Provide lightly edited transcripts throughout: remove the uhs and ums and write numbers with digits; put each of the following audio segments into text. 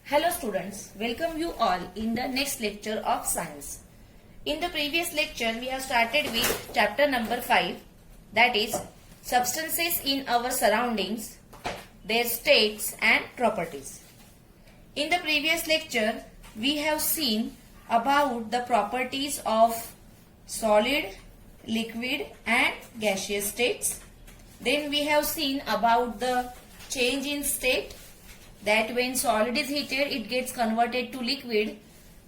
Hello students, welcome you all in the next lecture of science. In the previous lecture we have started with chapter number 5, that is substances in our surroundings, their states and properties. In the previous lecture we have seen about the properties of solid, liquid and gaseous states. Then we have seen about the change in state, that when solid is heated it gets converted to liquid,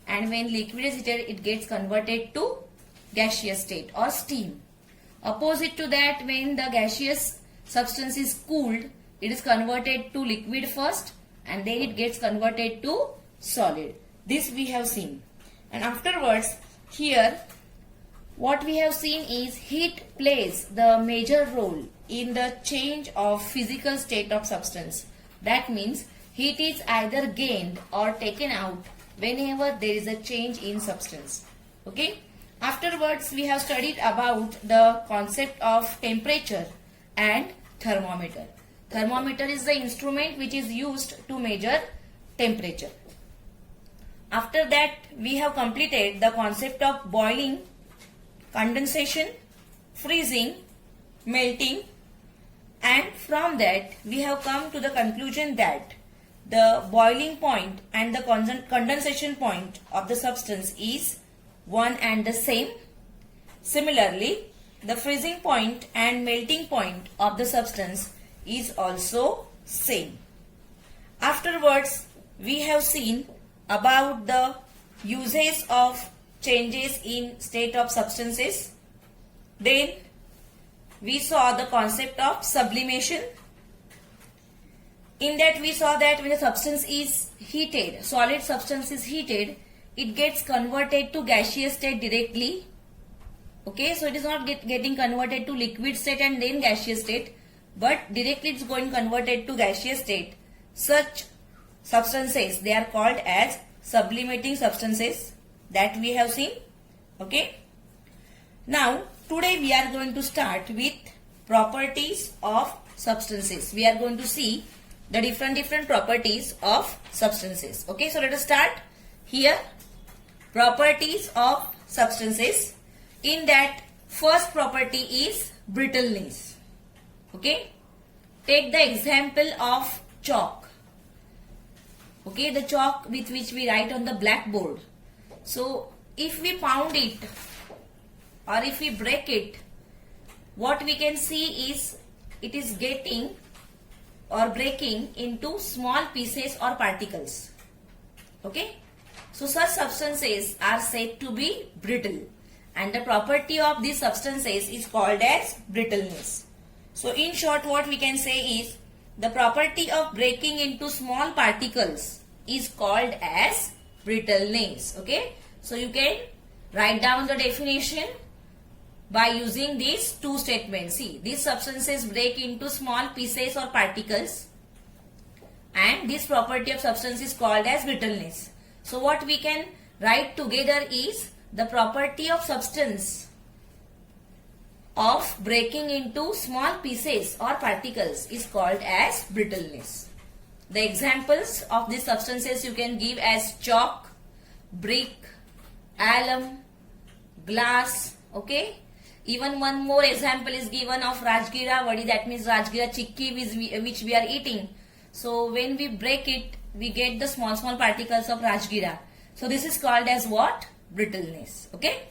and when liquid is heated it gets converted to gaseous state or steam. Opposite to that, when the gaseous substance is cooled, it is converted to liquid first and then it gets converted to solid. This we have seen. And afterwards, here what we have seen is heat plays the major role in the change of physical state of substance. That means heat is either gained or taken out whenever there is a change in substance. Okay. Afterwards, we have studied about the concept of temperature and thermometer. Thermometer is the instrument which is used to measure temperature. After that, we have completed the concept of boiling, condensation, freezing, melting, and from that we have come to the conclusion that the boiling point and the condensation point of the substance is one and the same. Similarly, the freezing point and melting point of the substance is also same. Afterwards, we have seen about the uses of changes in state of substances. Then we saw the concept of sublimation. In that we saw that when the substance is heated, solid substance is heated, it gets converted to gaseous state directly. Okay, so it is not getting converted to liquid state and then gaseous state, but directly it is going converted to gaseous state. Such substances, they are called as sublimating substances, that we have seen. Okay. Now, today we are going to start with properties of substances. We are going to see the different properties of substances. Okay, so let us start here. Properties of substances. In that, first property is brittleness. Okay, take the example of chalk. Okay, the chalk with which we write on the blackboard. So if we pound it or if we break it, what we can see is it is getting or breaking into small pieces or particles. Okay, so such substances are said to be brittle, and the property of these substances is called as brittleness. So in short, what we can say is the property of breaking into small particles is called as brittleness. Okay, so you can write down the definition by using these two statements. See, these substances break into small pieces or particles, and this property of substance is called as brittleness. So what we can write together is the property of substance of breaking into small pieces or particles is called as brittleness. The examples of these substances you can give as chalk, brick, alum, glass. Okay. Even one more example is given of Rajgira vadi, that means Rajgira chikki which we are eating. So when we break it, we get the small particles of Rajgira. So this is called as what? Brittleness. Okay.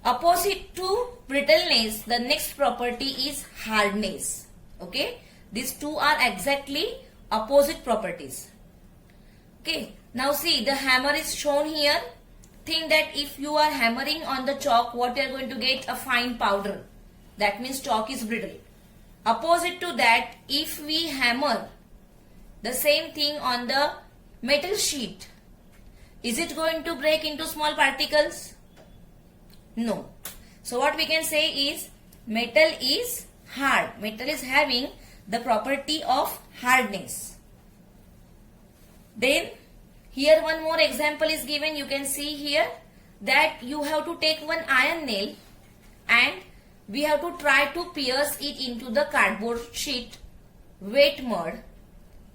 Opposite to brittleness, the next property is hardness. Okay. These two are exactly opposite properties. Okay. Now see, the hammer is shown here. Think that if you are hammering on the chalk, what you are going to get? A fine powder. That means chalk is brittle. Opposite to that, if we hammer the same thing on the metal sheet, is it going to break into small particles? No. So what we can say is metal is hard. Metal is having the property of hardness. Then here one more example is given. You can see here that you have to take one iron nail and we have to try to pierce it into the cardboard sheet, wet mud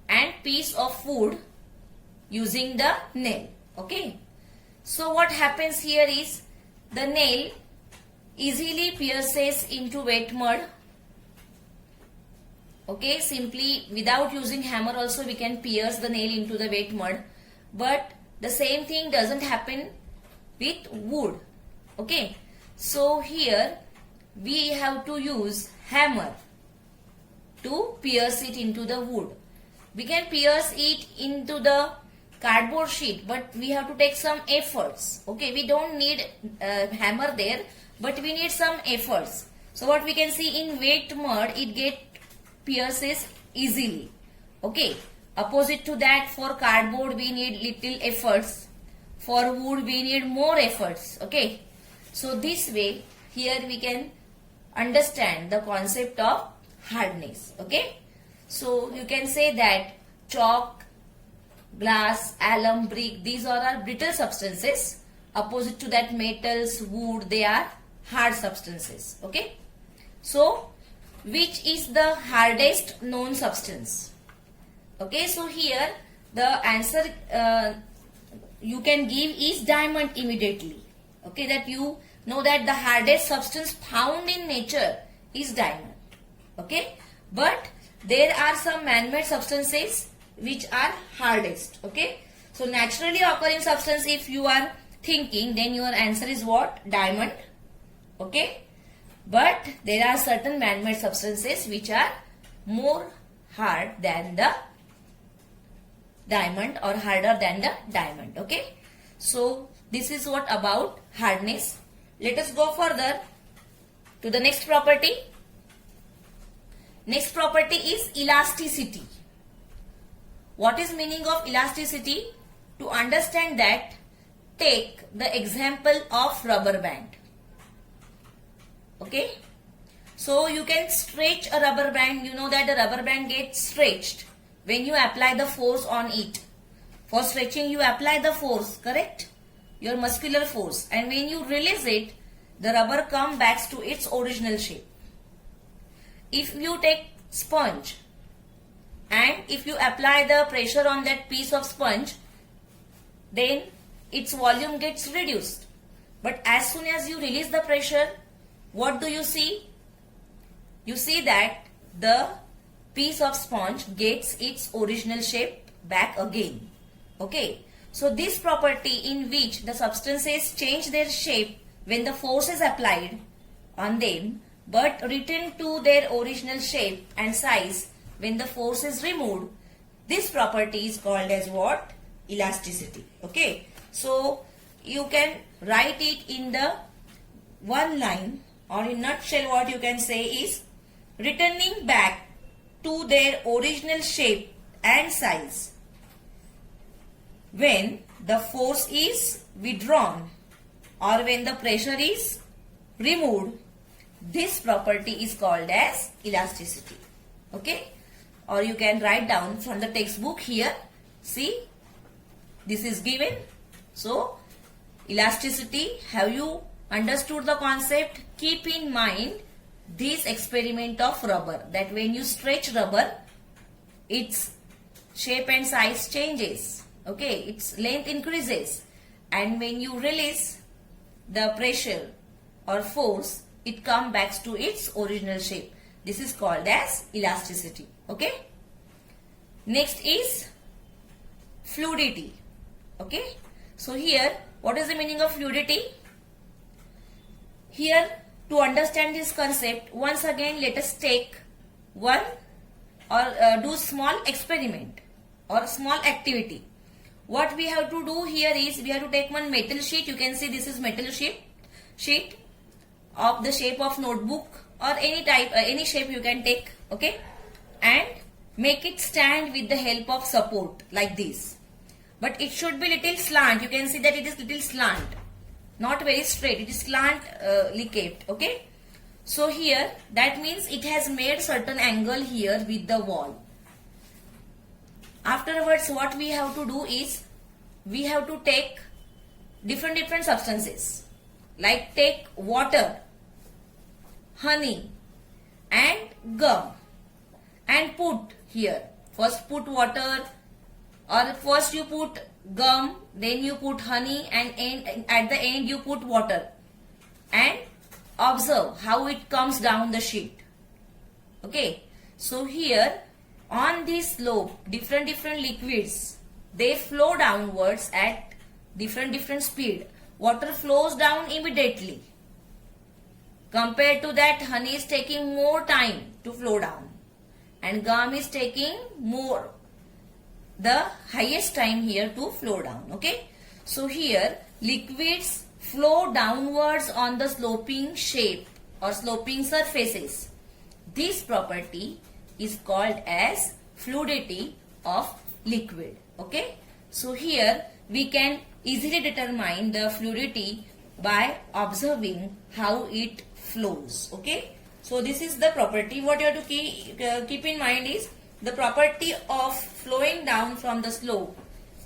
and piece of wood using the nail. Okay. So what happens here is the nail easily pierces into wet mud. Okay, simply without using hammer also we can pierce the nail into the wet mud. But the same thing doesn't happen with wood. Okay, so here we have to use hammer to pierce it into the wood. We can pierce it into the cardboard sheet, but we have to take some efforts. Okay, we don't need hammer there, but we need some efforts. So what we can see, in wet mud it pierces easily. Okay, opposite to that, for cardboard we need little efforts, for wood we need more efforts. Okay, so this way here we can understand the concept of hardness. Okay, so you can say that chalk, glass, alum, brick, these are our brittle substances. Opposite to that, metals, wood, they are hard substances. Okay, so which is the hardest known substance? Okay, so here the answer you can give is diamond immediately. Okay, that you know that the hardest substance found in nature is diamond. Okay, but there are some man-made substances which are hardest. Okay, so naturally occurring substance, if you are thinking, then your answer is what? Diamond. Okay, but there are certain man-made substances which are more hard than the diamond or harder than the diamond. Okay, so this is what about hardness. Let us go further to the next property. Next property is elasticity. What is meaning of elasticity? To understand that, take the example of rubber band. Okay, so you can stretch a rubber band. You know that the rubber band gets stretched when you apply the force on it. For stretching you apply the force, correct? Your muscular force, and when you release it, the rubber comes back to its original shape. If you take sponge and if you apply the pressure on that piece of sponge, then its volume gets reduced. But as soon as you release the pressure, what do you see? You see that the piece of sponge gets its original shape back again. Okay, so this property in which the substances change their shape when the force is applied on them, but return to their original shape and size when the force is removed, this property is called as what? Elasticity. Okay, so you can write it in the one line, or in nutshell what you can say is returning back to their original shape and size when the force is withdrawn or when the pressure is removed. This property is called as elasticity. Okay, or you can write down from the textbook here. See, this is given. So elasticity, have you understood the concept? Keep in mind this experiment of rubber, that when you stretch rubber, its shape and size changes. Okay, its length increases, and when you release the pressure or force, it comes back to its original shape. This is called as elasticity. Okay, next is fluidity. Okay, so here what is the meaning of fluidity? Here, to understand this concept, once again let us take one or do small experiment or small activity. What we have to do here is, we have to take one metal sheet. You can see this is metal sheet of the shape of notebook or any type, any shape you can take. Okay, and make it stand with the help of support like this. But it should be little slant. You can see that it is little slant, not very straight. It is slantly kept. Okay, so here that means it has made certain angle here with the wall. Afterwards, what we have to do is, we have to take different substances, like take water, honey and gum, and put here. First put water, or first you put gum, then you put honey, and at the end you put water, and observe how it comes down the sheet. Okay, so here on this slope, different liquids, they flow downwards at different speed. Water flows down immediately. Compared to that, honey is taking more time to flow down, and gum is taking more, the highest time here to flow down. Okay, so here liquids flow downwards on the sloping shape or sloping surfaces. This property is called as fluidity of liquid. Okay, so here we can easily determine the fluidity by observing how it flows. Okay, so this is the property. What you have to keep in mind is the property of flowing down from the slope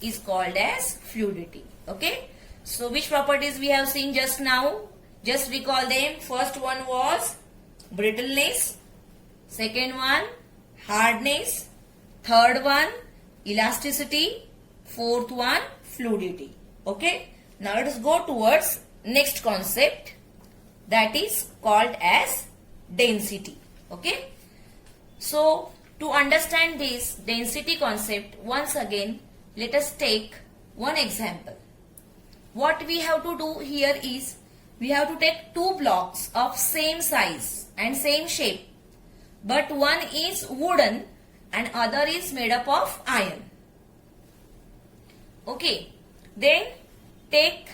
is called as fluidity. Okay, so which properties we have seen just now? Just recall them. First one was brittleness, second one hardness, third one elasticity, fourth one fluidity. Okay, now let us go towards next concept, that is called as density. Okay, so to understand this density concept, once again let us take one example. What we have to do here is we have to take two blocks of same size and same shape, but one is wooden and other is made up of iron. Okay, then take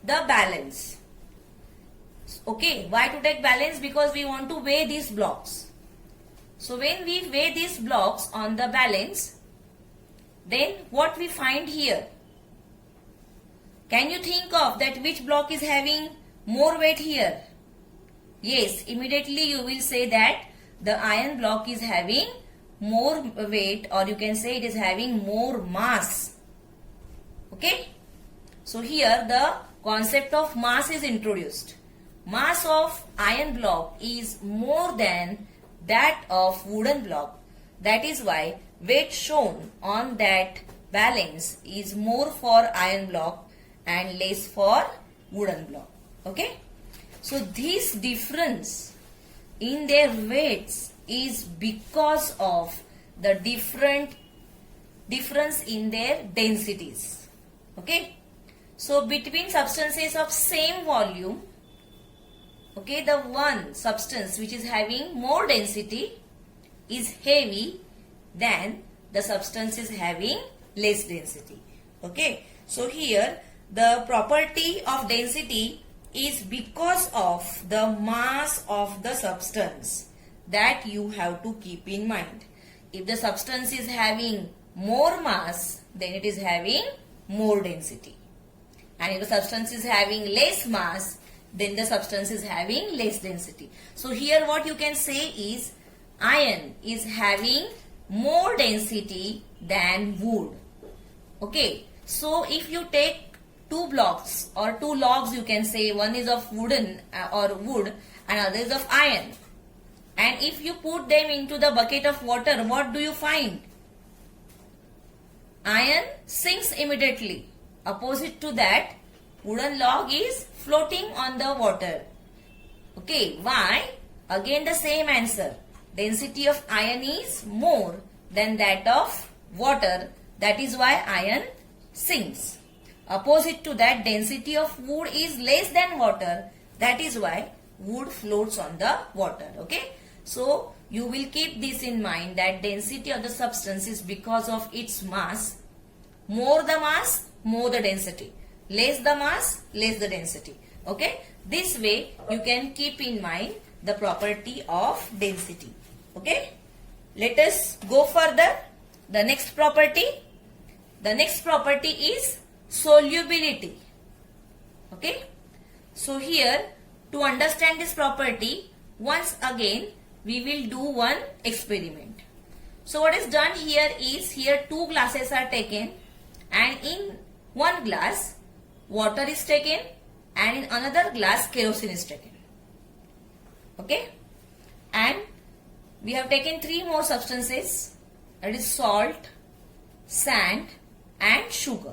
the balance. Okay, why to take balance? Because we want to weigh these blocks. So when we weigh these blocks on the balance, then what we find here? Can you think of that which block is having more weight here? Yes, immediately you will say that the iron block is having more weight, or you can say it is having more mass. Okay, so here the concept of mass is introduced. Mass of iron block is more than that of wooden block. That is why weight shown on that balance is more for iron block and less for wooden block. Okay, so this difference in their weights is because of the difference in their densities. Okay, so between substances of same volume, okay, the one substance which is having more density is heavy than the substance is having less density. Okay, so here the property of density is because of the mass of the substance. That you have to keep in mind. If the substance is having more mass, then it is having more density. And if the substance is having less mass, then the substance is having less density. So here what you can say is iron is having more density than wood. Okay, so if you take two blocks or two logs, you can say one is of wooden or wood and other is of iron, and if you put them into the bucket of water, what do you find? Iron sinks immediately. Opposite to that, wooden log is floating on the water. Okay, why? Again the same answer. Density of iron is more than that of water. That is why iron sinks. Opposite to that, density of wood is less than water. That is why wood floats on the water. Okay, so you will keep this in mind, that density of the substance is because of its mass. More the mass, more the density. Less the mass, less the density. Okay, this way you can keep in mind the property of density. Okay, let us go further. The next property is solubility. Okay, so here to understand this property, once again we will do one experiment. So what is done here is, here two glasses are taken, and in one glass water is taken and in another glass kerosene is taken. Okay, and we have taken three more substances, that is salt, sand and sugar.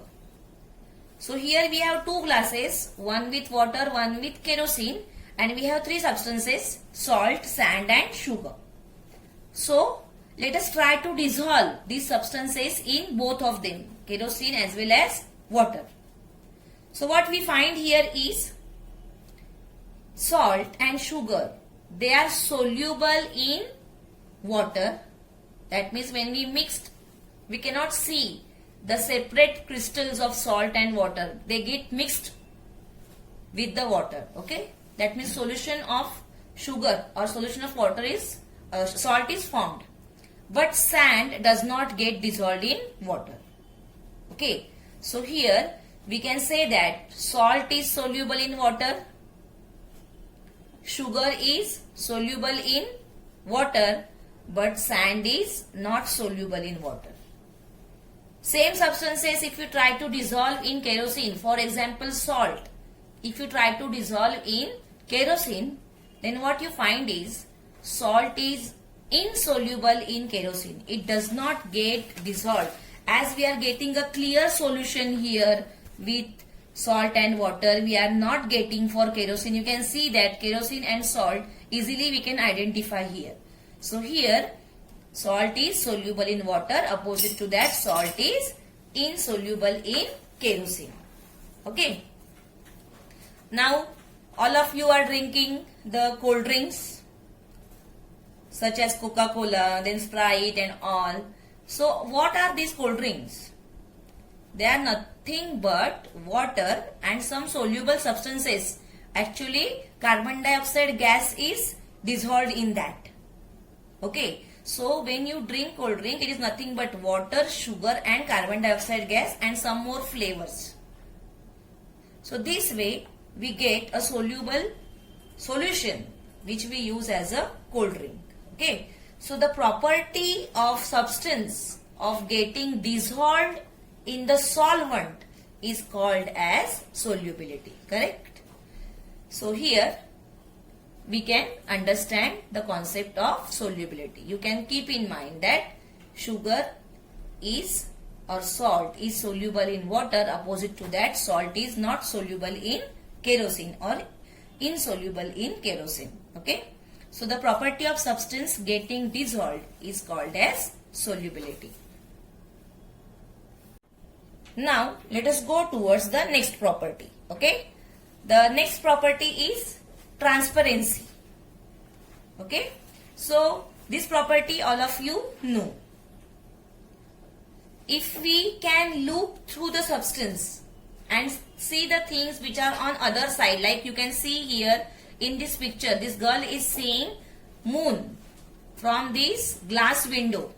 So here we have two glasses, one with water, one with kerosene, and we have three substances, salt, sand and sugar. So let us try to dissolve these substances in both of them, kerosene as well as water. So what we find here is salt and sugar, they are soluble in water. That means when we mixed, we cannot see the separate crystals of salt and water. They get mixed with the water. Okay. That means solution of sugar or solution of water is salt is formed. But sand does not get dissolved in water. Okay. So here we can say that salt is soluble in water. Sugar is soluble in water, but sand is not soluble in water. Same substances if you try to dissolve in kerosene, for example salt, if you try to dissolve in kerosene, then what you find is salt is insoluble in kerosene. It does not get dissolved. As we are getting a clear solution here with salt and water, we are not getting for kerosene. You can see that kerosene and salt easily we can identify here. So here salt is soluble in water, opposite to that salt is insoluble in kerosene. Okay. Now all of you are drinking the cold drinks such as Coca-Cola, then Sprite and all. So what are these cold drinks? They are nothing but water and some soluble substances. Actually carbon dioxide gas is dissolved in that. Okay. So when you drink cold drink, it is nothing but water, sugar and carbon dioxide gas and some more flavors. So this way we get a soluble solution which we use as a cold drink. Okay. So the property of substance of getting dissolved in the solvent is called as solubility. Correct? So here we can understand the concept of solubility. You can keep in mind that sugar is or salt is soluble in water, opposite to that salt is not soluble in kerosene or insoluble in kerosene. Okay. So the property of substance getting dissolved is called as solubility. Now let us go towards the next property. Okay. The next property is transparency. Okay. So this property all of you know. If we can look through the substance and see the things which are on other side, like you can see here in this picture, this girl is seeing moon from this glass window.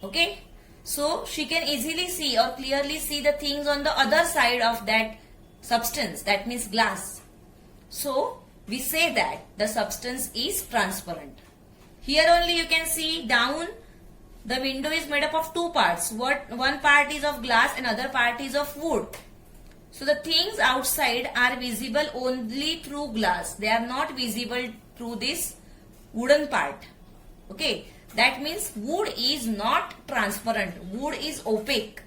Okay. So she can easily see or clearly see the things on the other side of that substance, that means glass. So we say that the substance is transparent. Here only you can see down the window is made up of two parts. One part is of glass and other part is of wood. So the things outside are visible only through glass. They are not visible through this wooden part. Okay. That means wood is not transparent. Wood is opaque.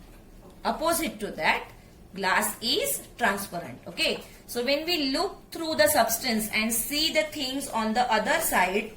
Opposite to that, glass is transparent. Okay. So when we look through the substance and see the things on the other side,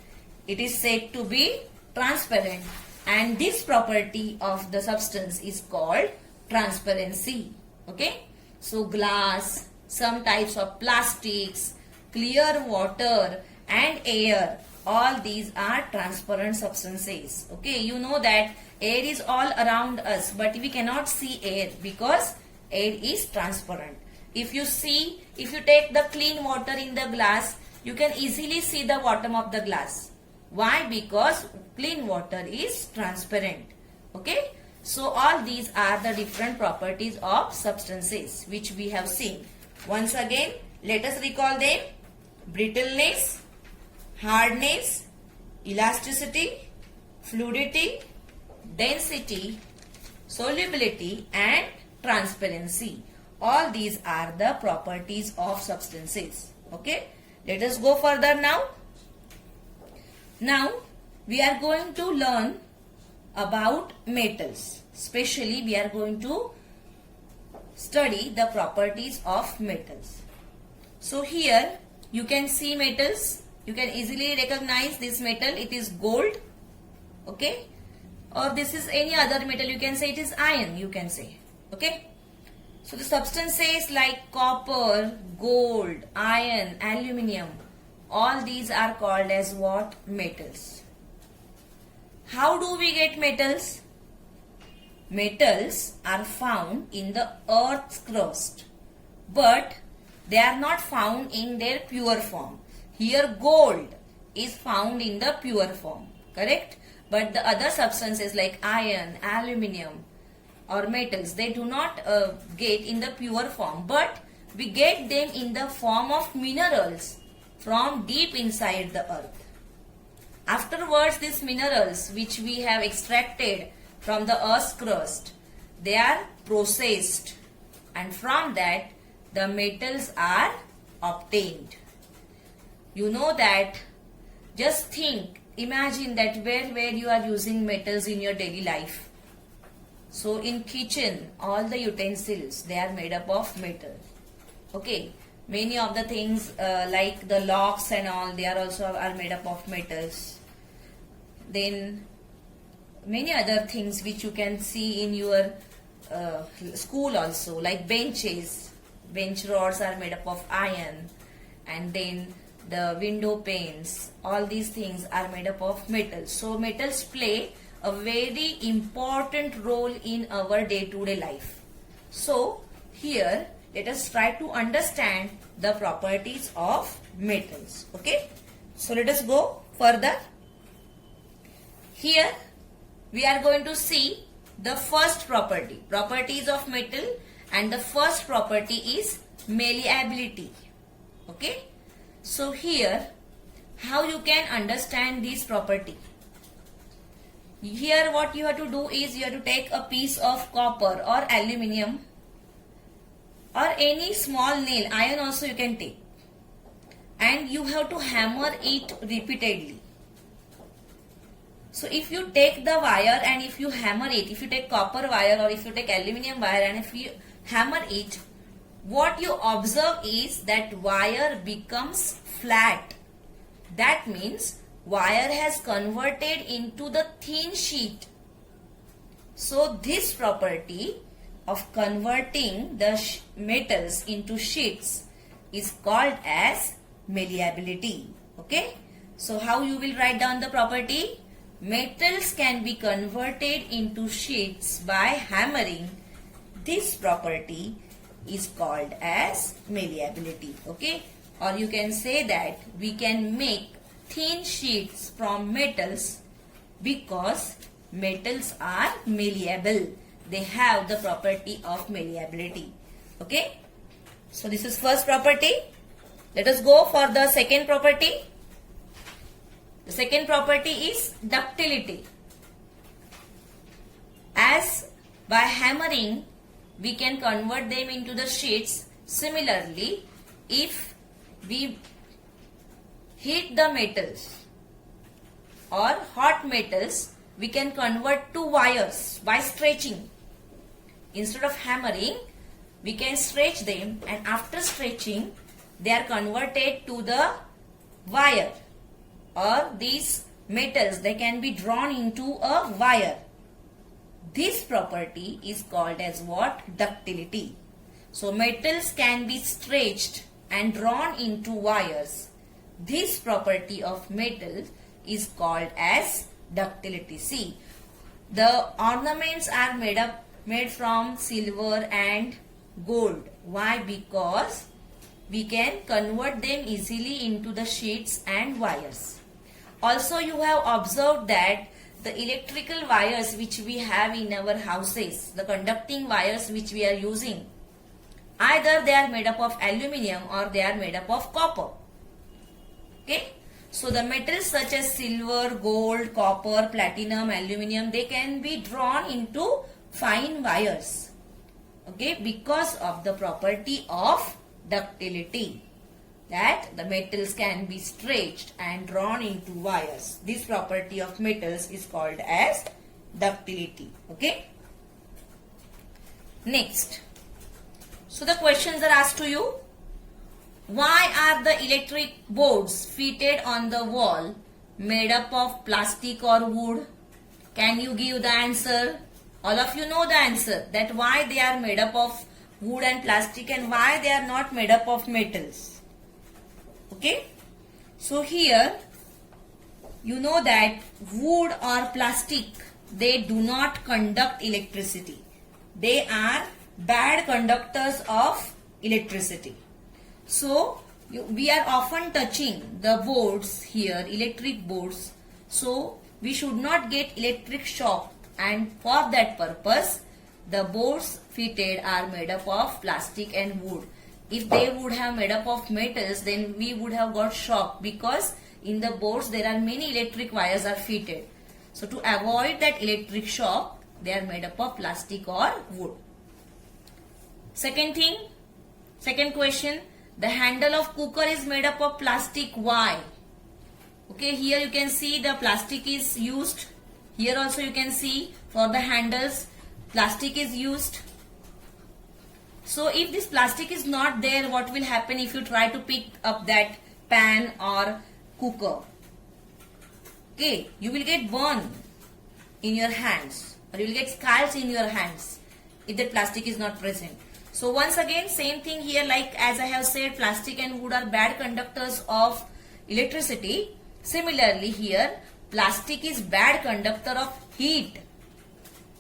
it is said to be transparent. And this property of the substance is called transparency. Okay. So glass, some types of plastics, clear water and air, all these are transparent substances. Okay. You know that air is all around us, but we cannot see air because air is transparent. If you take the clean water in the glass, you can easily see the bottom of the glass. Why? Because clean water is transparent. Okay. So all these are the different properties of substances which we have seen. Once again, let us recall them. Brittleness, hardness, elasticity, fluidity, density, solubility and transparency. All these are the properties of substances. Okay. Let us go further now. Now we are going to learn about metals. Especially we are going to study the properties of metals. So here you can see metals. You can easily recognize this metal. It is gold. Okay. Or this is any other metal. You can say it is iron. You can say. Okay. So the substances like copper, gold, iron, aluminium, all these are called as what? Metals. How do we get metals? Metals are found in the earth's crust, but they are not found in their pure form. Here gold is found in the pure form, correct? But the other substances like iron, aluminium or metals, they do not get in the pure form, but we get them in the form of minerals from deep inside the earth. Afterwards, these minerals which we have extracted from the earth's crust, they are processed, and from that the metals are obtained. You know that, just think, imagine that where you are using metals in your daily life. So in kitchen, all the utensils, they are made up of metal. Okay, many of the things like the locks and all, they are also are made up of metals. Then many other things which you can see in your school also, like benches. Bench rods are made up of iron, and then the window panes, all these things are made up of metals. So metals play a very important role in our day-to-day life. So here let us try to understand the properties of metals. Okay, so let us go further. Here we are going to see the first properties of metal, and the first property is malleability. Okay, so here how you can understand this property? Here what you have to do is you have to take a piece of copper or aluminium or any small nail, iron also you can take, and you have to hammer it repeatedly. So if you take the wire and if you hammer it, if you take copper wire or if you take aluminium wire and if you hammer it, what you observe is that wire becomes flat. That means wire has converted into the thin sheet. So this property of converting the metals into sheets is called as malleability. Okay. So how you will write down the property? Metals can be converted into sheets by hammering. This property is called as malleability. Okay. Or you can say that we can make thin sheets from metals because metals are malleable. They have the property of malleability. Okay. So this is first property. Let us go for the second property. The second property is ductility. As by hammering we can convert them into the sheets, similarly if we heat the metals or hot metals, we can convert to wires by stretching. Instead of hammering, we can stretch them, and after stretching they are converted to the wire, or these metals, they can be drawn into a wire. This property is called as what? Ductility. So metals can be stretched and drawn into wires. This property of metal is called as ductility. See, the ornaments are made from silver and gold. Why? Because we can convert them easily into the sheets and wires. Also, you have observed that the electrical wires which we have in our houses, the conducting wires which we are using, either they are made up of aluminium or they are made up of copper. Okay. So the metals such as silver, gold, copper, platinum, aluminium, they can be drawn into fine wires. Okay, because of the property of ductility, that the metals can be stretched and drawn into wires. This property of metals is called as ductility. Okay. Next. So the questions are asked to you. Why are the electric boards fitted on the wall made up of plastic or wood? Can you give the answer? All of you know the answer, that why they are made up of wood and plastic and why they are not made up of metals. Okay. So here you know that wood or plastic, they do not conduct electricity. They are bad conductors of electricity. So we are often touching the boards here, electric boards. So we should not get electric shock, and for that purpose the boards fitted are made up of plastic and wood. If they would have made up of metals, then we would have got shock, because in the boards there are many electric wires are fitted. So to avoid that electric shock, they are made up of plastic or wood. Second question, the handle of cooker is made up of plastic. Why? Okay, here you can see the plastic is used. Here also you can see for the handles plastic is used. So if this plastic is not there, what will happen if you try to pick up that pan or cooker? Okay, you will get burn in your hands, or you will get scars in your hands if that plastic is not present. So once again, same thing here, like as I have said, plastic and wood are bad conductors of electricity. Similarly here, plastic is bad conductor of heat.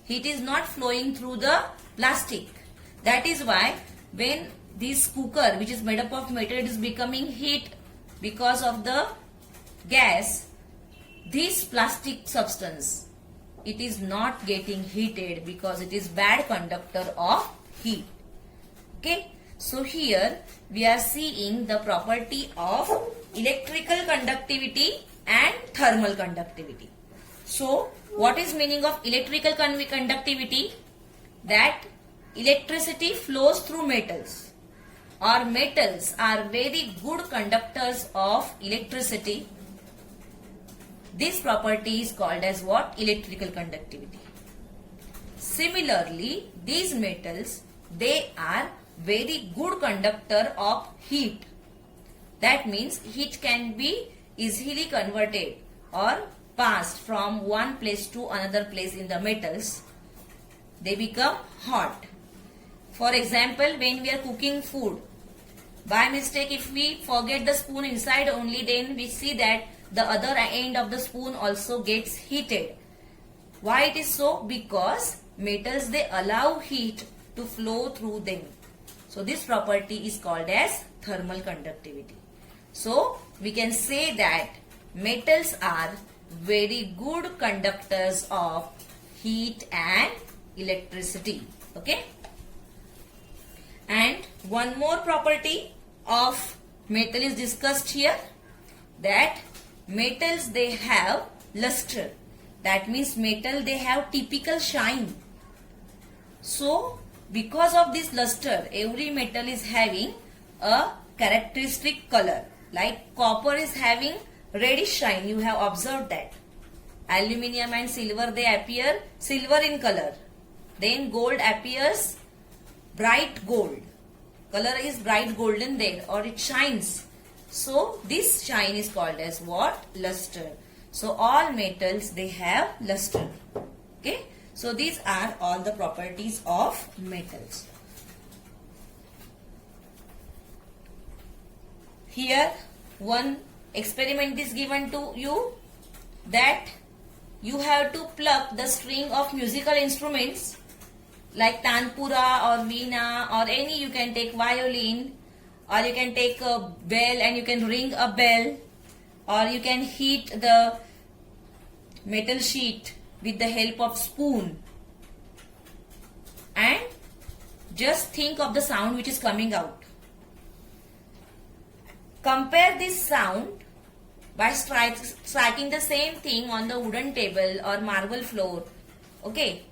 Heat is not flowing through the plastic. That is why when this cooker, which is made up of metal, it is becoming heat because of the gas, this plastic substance, it is not getting heated because it is bad conductor of heat. Okay, so here we are seeing the property of electrical conductivity and thermal conductivity. So what is meaning of electrical conductivity? That electricity flows through metals, or metals are very good conductors of electricity. This property is called as what? Electrical conductivity. Similarly, these metals, they are very good conductor of heat. That means heat can be easily converted or passed from one place to another place in the metals. They become hot. For example, when we are cooking food, by mistake if we forget the spoon inside only, then we see that the other end of the spoon also gets heated. Why it is so? Because metals, they allow heat to flow through them. So this property is called as thermal conductivity. So we can say that metals are very good conductors of heat and electricity. Okay. And one more property of metal is discussed here, that metals, they have luster. That means metal, they have typical shine. So because of this luster, every metal is having a characteristic color. Like copper is having reddish shine, you have observed that. Aluminium and silver, they appear silver in color. Then gold appears bright gold. Color is bright golden there, or it shines. So this shine is called as what? Luster. So all metals, they have luster. Okay. So these are all the properties of metals. Here one experiment is given to you, that you have to pluck the string of musical instruments like tanpura or veena, or any, you can take violin, or you can take a bell and you can ring a bell, or you can heat the metal sheet with the help of spoon, and just think of the sound which is coming out. Compare this sound by striking the same thing on the wooden table or marble floor. Okay.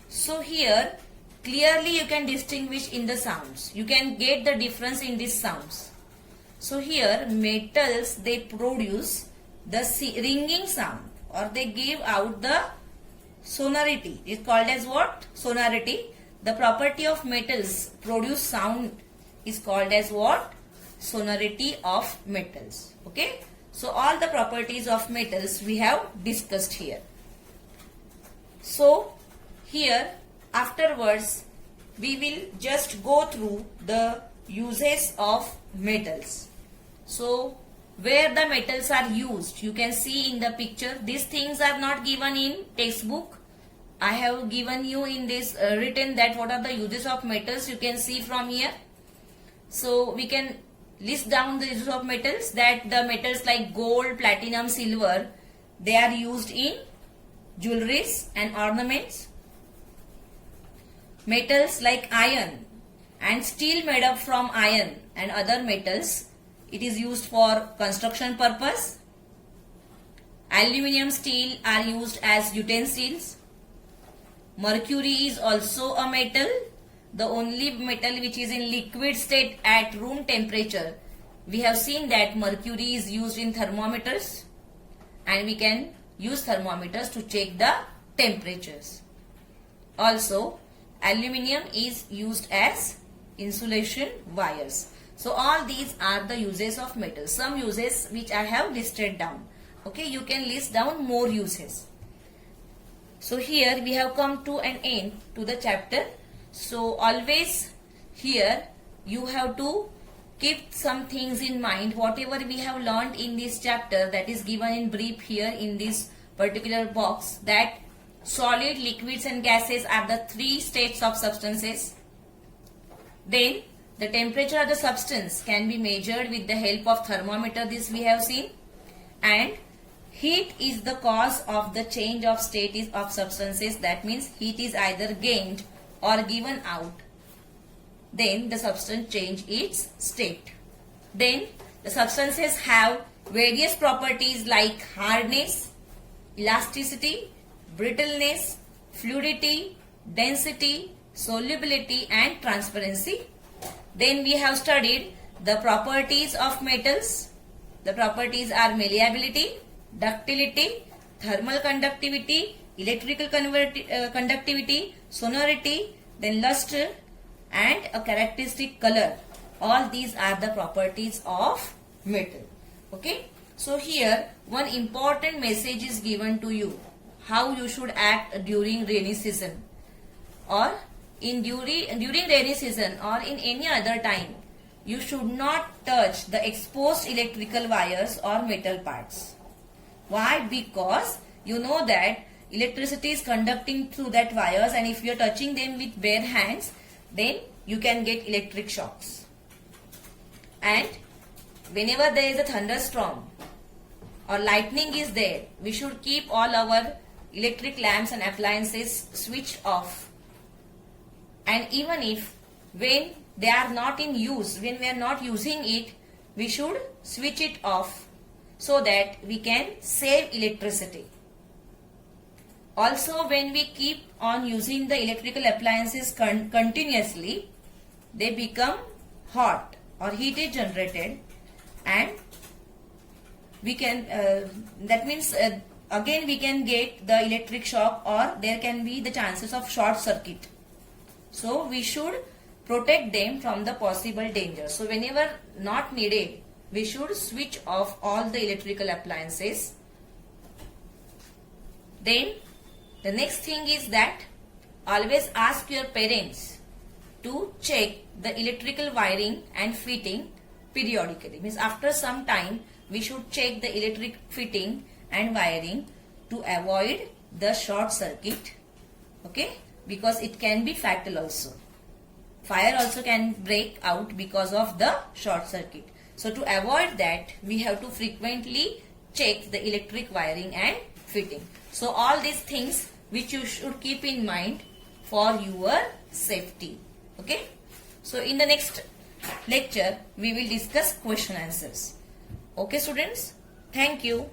So here clearly you can distinguish in the sounds. You can get the difference in these sounds. So here metals, they produce the ringing sound, or they give out the sonority. It is called as what? Sonority. The property of metals produce sound is called as what? Sonority of metals. Okay. So all the properties of metals we have discussed here. So here afterwards we will just go through the uses of metals. So where the metals are used, you can see in the picture. These things are not given in textbook. I have given you in this written that what are the uses of metals. You can see from here. So we can list down the uses of metals, that the metals like gold, platinum, silver, they are used in jewelries and ornaments. Metals like iron and steel made up from iron and other metals, it is used for construction purpose. Aluminium, steel are used as utensils. Mercury is also a metal. The only metal which is in liquid state at room temperature. We have seen that mercury is used in thermometers, and we can use thermometers to check the temperatures. Also, aluminium is used as insulation wires. So all these are the uses of metals. Some uses which I have listed down. Okay, you can list down more uses. So here we have come to an end to the chapter. So always here you have to keep some things in mind. Whatever we have learned in this chapter, that is given in brief here in this particular box, that solid, liquids and gases are the three states of substances. Then the temperature of the substance can be measured with the help of thermometer, this we have seen. And heat is the cause of the change of state of substances. That means heat is either gained or given out. Then the substance change its state. Then the substances have various properties like hardness, elasticity, brittleness, fluidity, density, solubility and transparency. Then we have studied the properties of metals. The properties are malleability, ductility, thermal conductivity, electrical conductivity, sonority, then luster and a characteristic color. All these are the properties of metal. Okay. So here one important message is given to you. How you should act during rainy season, or during rainy season or in any other time. You should not touch the exposed electrical wires or metal parts. Why? Because you know that electricity is conducting through that wires, and if you are touching them with bare hands, then you can get electric shocks. And whenever there is a thunderstorm or lightning is there, we should keep all our electric lamps and appliances switched off. And even if when they are not in use, when we are not using it, we should switch it off so that we can save electricity. Also, when we keep on using the electrical appliances continuously, they become hot or heat is generated, and we can that means again we can get the electric shock, or there can be the chances of short circuit. So we should protect them from the possible danger. So whenever not needed, we should switch off all the electrical appliances. Then the next thing is that always ask your parents to check the electrical wiring and fitting periodically. Means after some time we should check the electric fitting and wiring to avoid the short circuit. Okay, because it can be fatal also. Fire also can break out because of the short circuit. So to avoid that, we have to frequently check the electric wiring and fitting. So all these things which you should keep in mind for your safety. Okay. So in the next lecture, we will discuss question answers. Okay students, thank you.